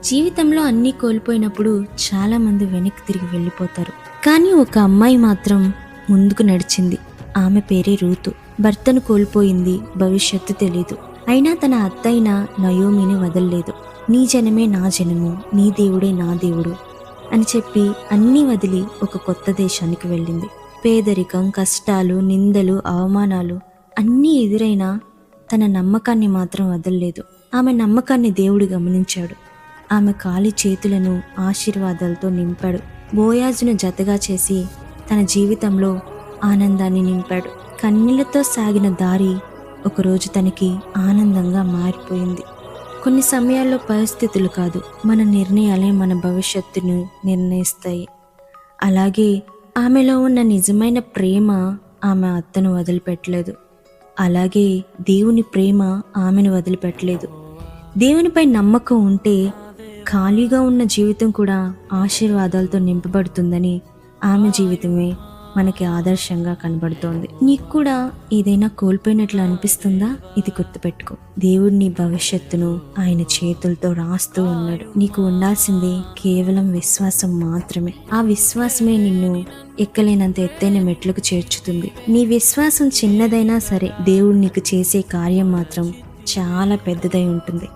జీవితంలో అన్నీ కోల్పోయినప్పుడు చాలామంది వెనక్కి తిరిగి వెళ్ళిపోతారు. కానీ ఒక అమ్మాయి మాత్రం ముందుకు నడిచింది. ఆమె పేరే రూతు. భర్తను కోల్పోయింది, భవిష్యత్తు తెలీదు. అయినా తన అత్తైన నయోమిని వదల్లేదు. నీ జనమే నా జనము, నీ దేవుడే నా దేవుడు అని చెప్పి అన్నీ వదిలి ఒక కొత్త దేశానికి వెళ్ళింది. పేదరికం, కష్టాలు, నిందలు, అవమానాలు అన్నీ ఎదురైనా తన నమ్మకాన్ని మాత్రం వదల్లేదు. ఆమె నమ్మకాన్ని దేవుడు గమనించాడు. ఆమె కాలి చేతులను ఆశీర్వాదాలతో నింపాడు. బోయాజును జతగా చేసి తన జీవితంలో ఆనందాన్ని నింపాడు. కన్నీళ్లతో సాగిన దారి ఒకరోజు తనకి ఆనందంగా మారిపోయింది. కొన్ని సమయాల్లో పరిస్థితులు కాదు, మన నిర్ణయాలే మన భవిష్యత్తును నిర్ణయిస్తాయి. అలాగే ఆమెలో ఉన్న నిజమైన ప్రేమ ఆమె అత్తను వదిలిపెట్టలేదు. అలాగే దేవుని ప్రేమ ఆమెను వదిలిపెట్టలేదు. దేవునిపై నమ్మకం ఉంటే ఖాళీగా ఉన్న జీవితం కూడా ఆశీర్వాదాలతో నింపబడుతుందని ఆమె జీవితమే మనకి ఆదర్శంగా కనబడుతోంది. నీకు కూడా ఏదైనా కోల్పోయినట్లు అనిపిస్తుందా? ఇది గుర్తుపెట్టుకో, దేవుడు నీ భవిష్యత్తును ఆయన చేతులతో రాస్తూ ఉన్నాడు. నీకు ఉండాల్సిందే కేవలం విశ్వాసం మాత్రమే. ఆ విశ్వాసమే నిన్ను ఎక్కలేనంత ఎత్తైన మెట్లకు చేర్చుతుంది. నీ విశ్వాసం చిన్నదైనా సరే, దేవుడు నీకు చేసే కార్యం మాత్రం చాలా పెద్దదై ఉంటుంది.